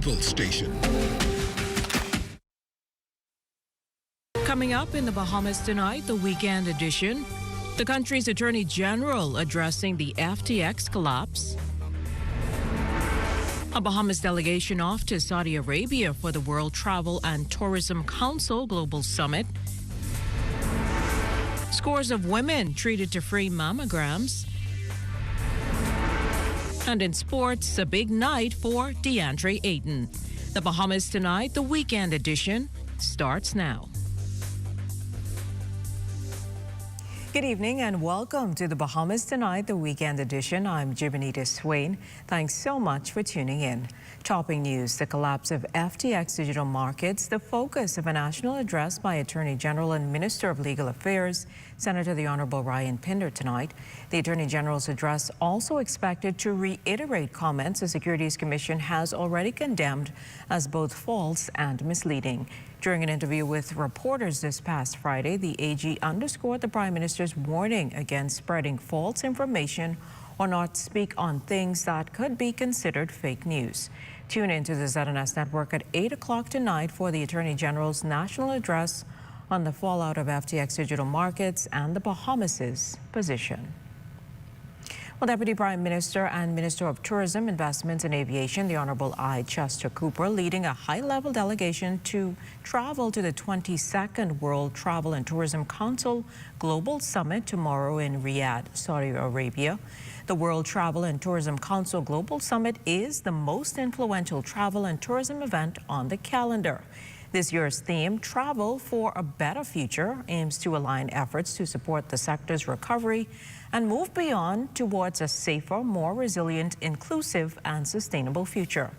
People's Station. Coming up in the Bahamas tonight, the weekend edition, the country's Attorney General addressing the FTX collapse. A Bahamas delegation off to Saudi Arabia for the World Travel and Tourism Council Global Summit. Scores of women treated to free mammograms. And in sports, a big night for DeAndre Ayton. The Bahamas tonight, the weekend edition, starts now. Good evening and welcome to the Bahamas Tonight, the weekend edition. I'm Jibanita Swain. Thanks so much for tuning in. Topping news, the collapse of FTX digital markets, the focus of a national address by Attorney General and Minister of Legal Affairs, Senator the Honorable Ryan Pinder tonight. The Attorney General's address also expected to reiterate comments the Securities Commission has already condemned as both false and misleading. During an interview with reporters this past Friday, the AG underscored the Prime Minister's warning against spreading false information or not speak on things that could be considered fake news. Tune in to the ZNS Network at 8 o'clock tonight for the Attorney General's national address on the fallout of FTX digital markets and the Bahamas' position. Well, Deputy Prime Minister and Minister of Tourism, Investments and Aviation, the Honorable I. Chester Cooper, leading a high-level delegation to travel to the 22nd World Travel and Tourism Council Global Summit tomorrow in Riyadh, Saudi Arabia. The World Travel and Tourism Council Global Summit is the most influential travel and tourism event on the calendar. This year's theme, Travel for a Better Future, aims to align efforts to support the sector's recovery and move beyond towards a safer, more resilient, inclusive and sustainable future.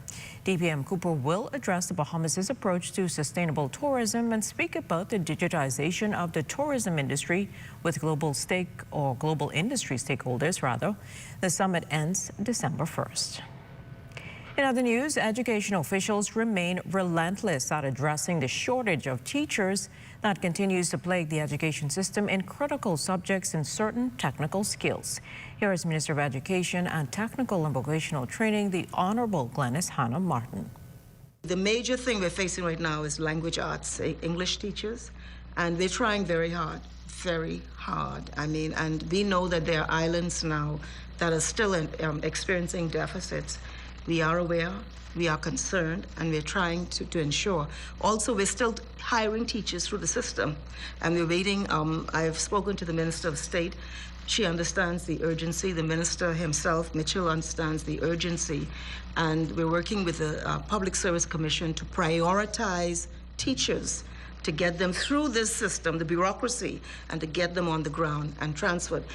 DPM Cooper will address the Bahamas' approach to sustainable tourism and speak about the digitization of the tourism industry with global industry stakeholders. The summit ends December 1st. In other news, education officials remain relentless at addressing the shortage of teachers that continues to plague the education system in critical subjects and certain technical skills. Here is Minister of Education and Technical and Vocational Training, the Honorable Glenys Hannah Martin. The major thing we're facing right now is language arts, English teachers, and they're trying very hard. And we know that there are islands now that are still experiencing deficits. We are aware, we are concerned, and we're trying to ensure. Also, we're still hiring teachers through the system, and we're waiting. I've spoken to the Minister of State. She understands the urgency. The Minister himself, Mitchell, understands the urgency, and we're working with the Public Service Commission to prioritize teachers to get them through this system, the bureaucracy, and to get them on the ground and transferred.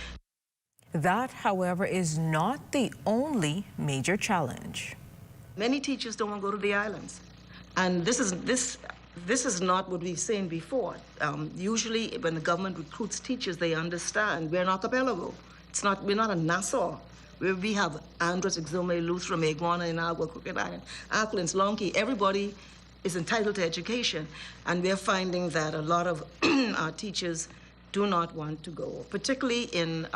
That, however, is not the only major challenge. Many teachers don't want to go to the islands. And this is not what we've seen before. Usually when the government recruits teachers, they understand we're an archipelago. We're not a Nassau, where we have Andros, Exume, Lutheran, Iguana, Inagua, Crooked Island, Acklins, Long Key. Everybody is entitled to education. And we're finding that a lot of our teachers do not want to go, particularly in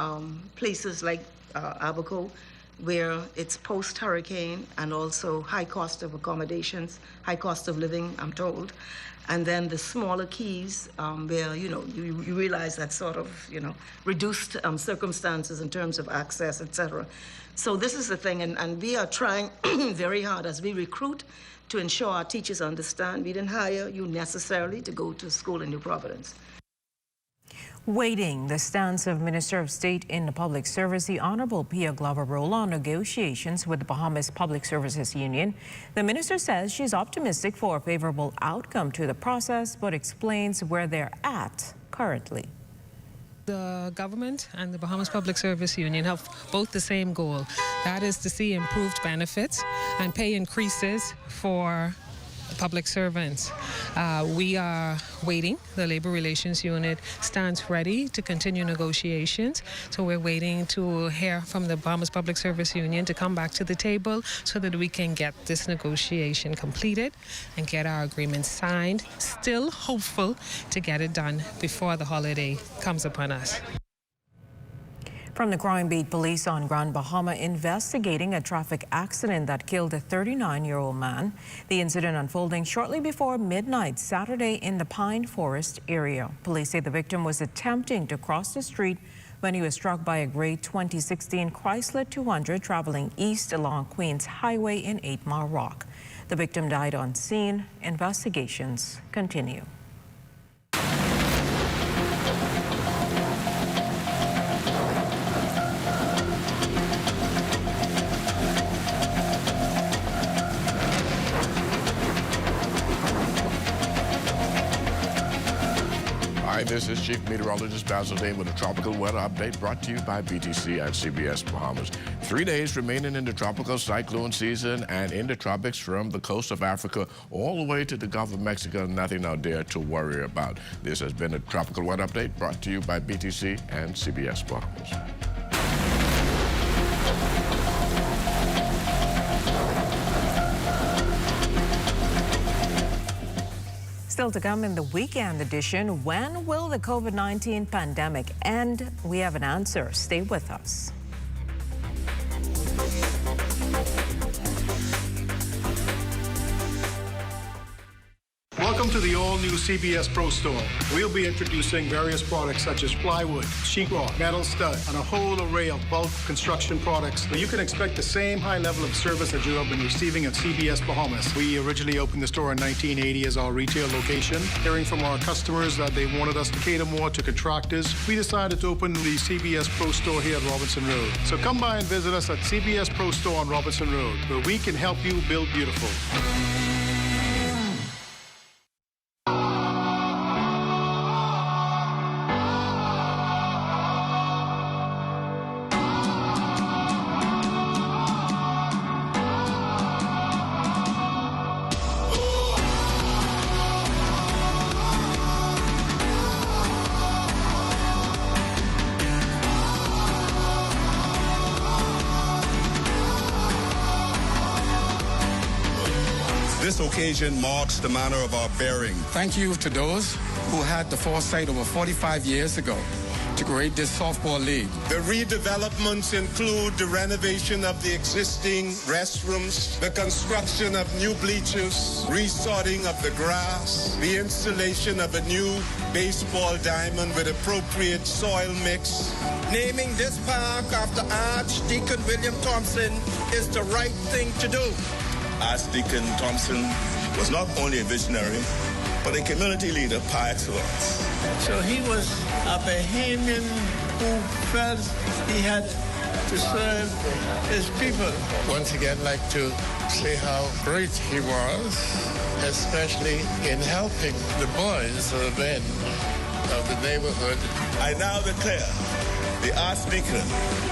places like Abaco, where it's post-hurricane and also high cost of accommodations, high cost of living, I'm told. And then the smaller keys, where, you realize that sort of, reduced circumstances in terms of access, etc. So this is the thing, and we are trying very hard as we recruit to ensure our teachers understand we didn't hire you necessarily to go to school in New Providence. Waiting the stance of Minister of State in the Public Service, the Honorable Pia Glover-Roll, on negotiations with the Bahamas Public Services Union. The minister says she's optimistic for a favorable outcome to the process, but explains where they're at currently. The government and the Bahamas Public Service Union have both the same goal. That is to see improved benefits and pay increases for public servants. We are waiting. The Labor Relations Unit stands ready to continue negotiations. So we're waiting to hear from the Bahamas Public Service Union to come back to the table so that we can get this negotiation completed and get our agreement signed. Still hopeful to get it done before the holiday comes upon us. From the crime beat, police on Grand Bahama investigating a traffic accident that killed a 39-year-old man. The incident unfolding shortly before midnight Saturday in the Pine Forest area. Police say the victim was attempting to cross the street when he was struck by a gray 2016 Chrysler 200 traveling east along Queens Highway in 8 Mile Rock. The victim died on scene. Investigations continue. Hi, this is Chief Meteorologist Basil Dane with a tropical weather update brought to you by BTC and CBS Bahamas. 3 days remaining in the tropical cyclone season and in the tropics from the coast of Africa all the way to the Gulf of Mexico. Nothing out there to worry about. This has been a tropical weather update brought to you by BTC and CBS Bahamas. Still to come in the weekend edition, when will the COVID-19 pandemic end? We have an answer. Stay with us. Welcome to the all-new CBS Pro Store. We'll be introducing various products such as plywood, sheetrock, metal stud, and a whole array of bulk construction products. But you can expect the same high level of service that you have been receiving at CBS Bahamas. We originally opened the store in 1980 as our retail location. Hearing from our customers that they wanted us to cater more to contractors, we decided to open the CBS Pro Store here at Robinson Road. So come by and visit us at CBS Pro Store on Robinson Road, where we can help you build beautiful. This occasion marks the manner of our bearing. Thank you to those who had the foresight over 45 years ago to create this softball league. The redevelopments include the renovation of the existing restrooms, the construction of new bleachers, resorting of the grass, the installation of a new baseball diamond with appropriate soil mix. Naming this park after Archdeacon William Thompson is the right thing to do. Archdeacon Thompson was not only a visionary, but a community leader par excellence. So he was a Bahamian who felt he had to serve his people. Once again, I'd like to say how great he was, especially in helping the boys, the men of the neighborhood. I now declare the Archdeacon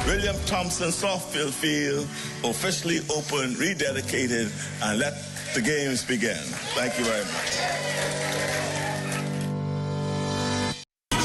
William Thompson Softfield Field officially open, rededicated, and let the games begin. Thank you very much.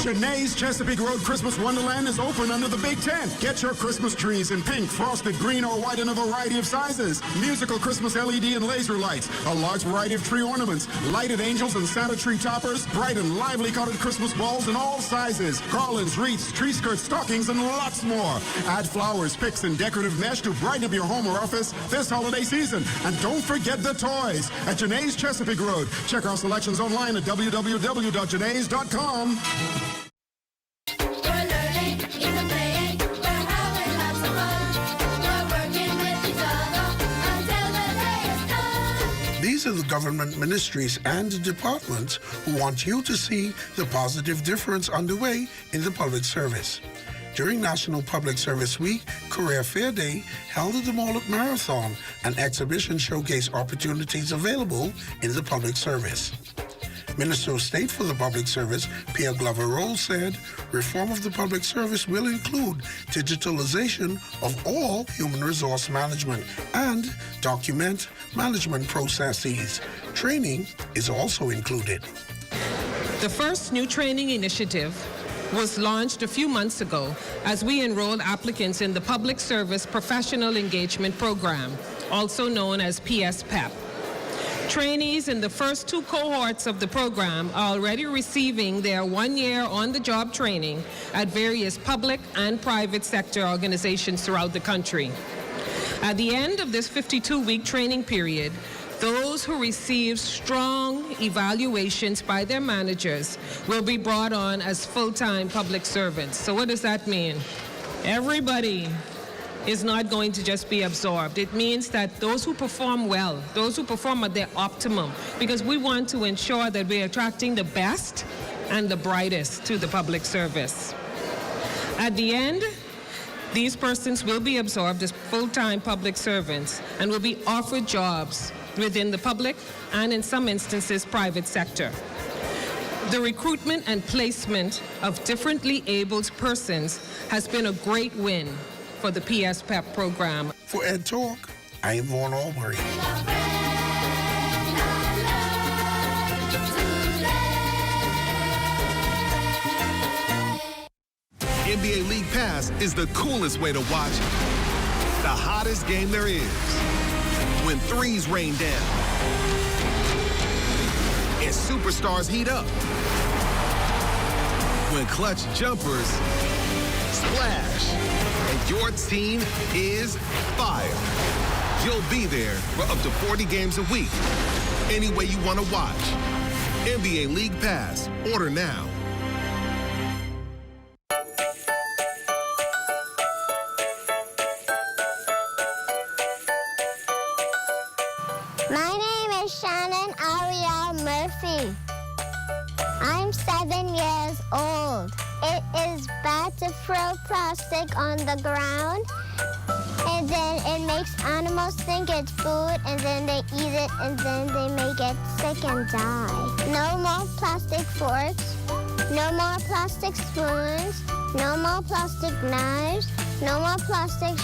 Janae's Chesapeake Road Christmas Wonderland is open under the Big Tent. Get your Christmas trees in pink, frosted, green, or white in a variety of sizes. Musical Christmas LED and laser lights, a large variety of tree ornaments, lighted angels and Santa tree toppers, bright and lively colored Christmas balls in all sizes, garlands, wreaths, tree skirts, stockings, and lots more. Add flowers, picks, and decorative mesh to brighten up your home or office this holiday season. And don't forget the toys at Janae's Chesapeake Road. Check our selections online at www.janaes.com. These are the government ministries and departments who want you to see the positive difference underway in the public service. During National Public Service Week, Career Fair Day held at the Mall at Marathon, an exhibition showcased opportunities available in the public service. Minister of State for the Public Service, Pierre Glover-Roll, said reform of the public service will include digitalization of all human resource management and document management processes. Training is also included. The first new training initiative was launched a few months ago as we enrolled applicants in the Public Service Professional Engagement Program, also known as PSPEP. Trainees in the first 2 cohorts of the program are already receiving their 1-year on-the-job training at various public and private sector organizations throughout the country. At the end of this 52-week training period, those who receive strong evaluations by their managers will be brought on as full-time public servants. So what does that mean? Everybody is not going to just be absorbed. It means that those who perform well, those who perform at their optimum, because we want to ensure that we're attracting the best and the brightest to the public service. At the end, these persons will be absorbed as full-time public servants and will be offered jobs within the public and, in some instances, private sector. The recruitment and placement of differently abled persons has been a great win for the PSPEP program. For Ed Talk, I'm Vaughn Albury. NBA League Pass is the coolest way to watch the hottest game there is. When threes rain down and superstars heat up. When clutch jumpers splash and your team is fire. You'll be there for up to 40 games a week. Any way you want to watch. NBA League Pass. Order now. My name is Shannon Ariel Murphy. I'm 7 years old. It is bad to throw plastic on the ground, and then it makes animals think it's food, and then they eat it, and then they may get sick and die. No more plastic forks, no more plastic spoons, no more plastic knives, no more plastic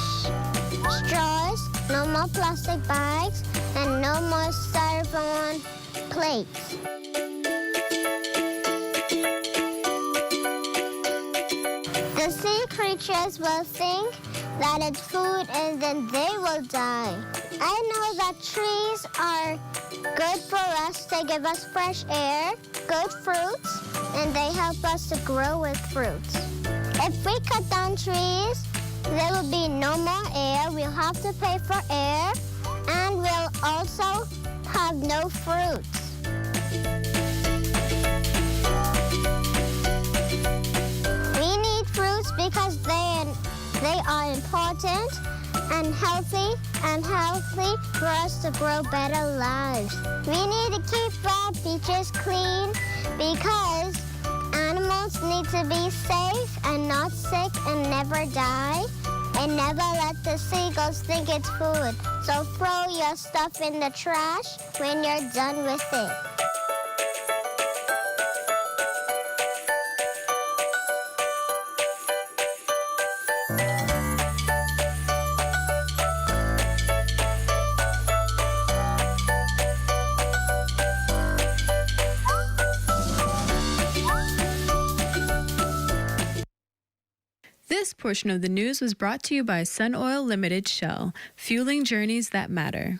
straws, no more plastic bags, and no more styrofoam plates. The sea creatures will think that it's food and then they will die. I know that trees are good for us. They give us fresh air, good fruits, and they help us to grow with fruits. If we cut down trees, there will be no more air. We'll have to pay for air, and we'll also have no fruits. We need fruits because they are important and healthy for us to grow better lives. We need to keep our beaches clean because animals need to be safe and not sick and never die. And never let the seagulls think it's food. So throw your stuff in the trash when you're done with it. This portion of the news was brought to you by Sun Oil Limited Shell, fueling journeys that matter.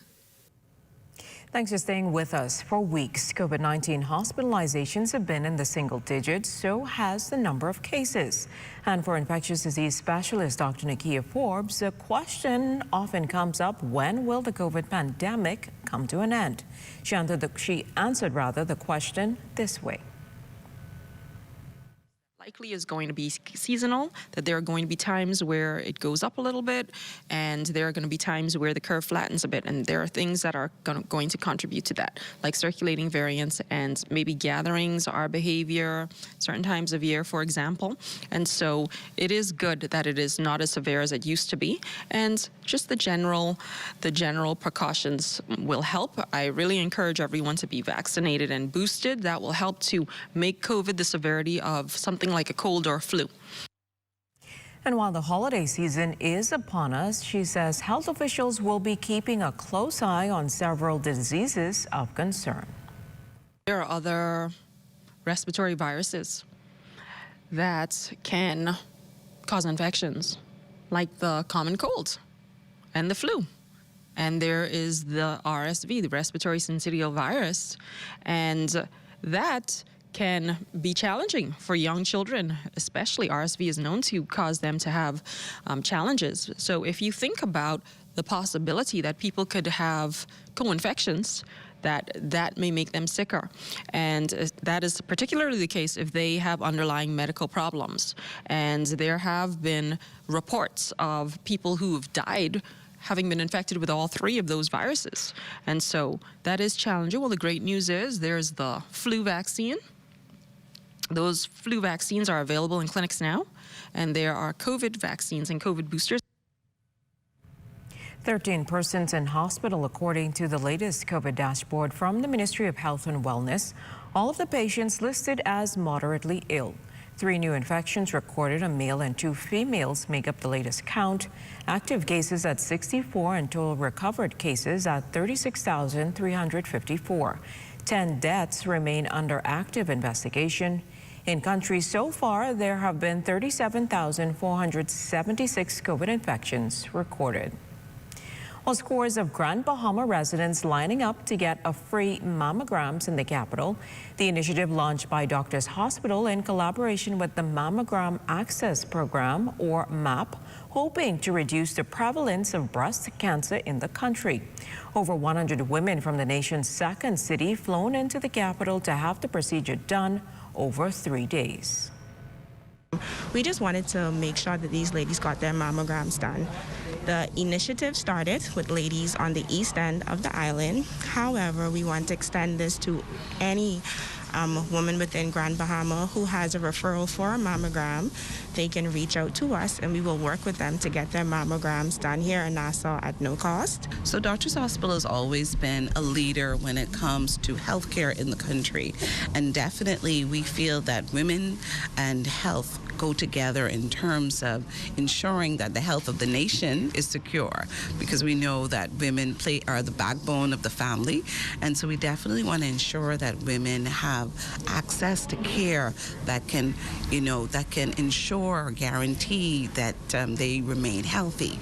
Thanks for staying with us. For weeks, COVID-19 hospitalizations have been in the single digits, so has the number of cases. And for infectious disease specialist Dr. Nakia Forbes, the question often comes up, when will the COVID pandemic come to an end? She answered the question this way. Likely is going to be seasonal, that there are going to be times where it goes up a little bit, and there are going to be times where the curve flattens a bit, and there are things that are going to contribute to that, like circulating variants and maybe gatherings, our behavior, certain times of year, for example. And so it is good that it is not as severe as it used to be, and just the general precautions will help. I really encourage everyone to be vaccinated and boosted. That will help to make COVID the severity of something like a cold or flu. And while the holiday season is upon us, she says health officials will be keeping a close eye on several diseases of concern. There are other respiratory viruses that can cause infections, like the common cold and the flu and there is the RSV, the respiratory syncytial virus, and that can be challenging for young children, especially RSV is known to cause them to have challenges. So if you think about the possibility that people could have co-infections, that may make them sicker. And that is particularly the case if they have underlying medical problems. And there have been reports of people who have died having been infected with all three of those viruses. And so that is challenging. Well, the great news is there's the flu vaccine. Those flu vaccines are available in clinics now, and there are COVID vaccines and COVID boosters. 13 persons in hospital, according to the latest COVID dashboard from the Ministry of Health and Wellness. All of the patients listed as moderately ill. 3 new infections recorded, a male and 2 females make up the latest count. Active cases at 64 and total recovered cases at 36,354. 10 deaths remain under active investigation. In country so far, there have been 37,476 COVID infections recorded. Well, scores of Grand Bahama residents lining up to get a free mammograms in the capital. The initiative, launched by Doctors Hospital in collaboration with the Mammogram Access Program, or MAP, hoping to reduce the prevalence of breast cancer in the country. Over 100 women from the nation's second city flown into the capital to have the procedure done over 3 days. We just wanted to make sure that these ladies got their mammograms done. The initiative started with ladies on the east end of the island. However, we want to extend this to any woman within Grand Bahama who has a referral for a mammogram. They can reach out to us and we will work with them to get their mammograms done here in Nassau at no cost. So Doctors Hospital has always been a leader when it comes to healthcare in the country. And definitely we feel that women and health go together in terms of ensuring that the health of the nation is secure, because we know that women are the backbone of the family, and so we definitely want to ensure that women have access to care that can, ensure or guarantee that they remain healthy.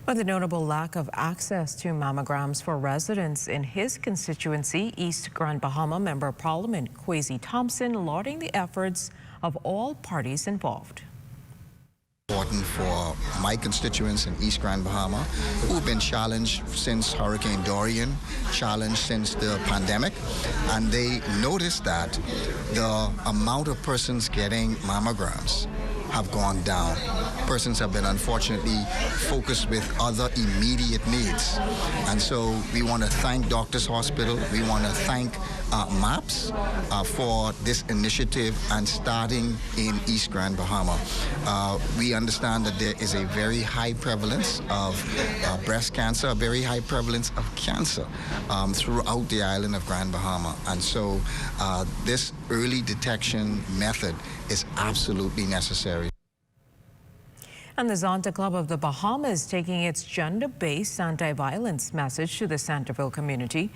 But the notable lack of access to mammograms for residents in his constituency, East Grand Bahama Member of Parliament Kwesi Thompson lauding the efforts of all parties involved. Important for my constituents in East Grand Bahama who've been challenged since Hurricane Dorian, challenged since the pandemic, and they noticed that the amount of persons getting mammograms have gone down. Persons have been unfortunately focused with other immediate needs. And so we want to thank Doctors Hospital, we want to thank MAPS for this initiative and starting in East Grand Bahama. We understand that there is a very high prevalence of breast cancer, a very high prevalence of cancer throughout the island of Grand Bahama. And so this early detection method is absolutely necessary. And the Zonta Club of the Bahamas taking its gender-based anti-violence message to the Centerville community.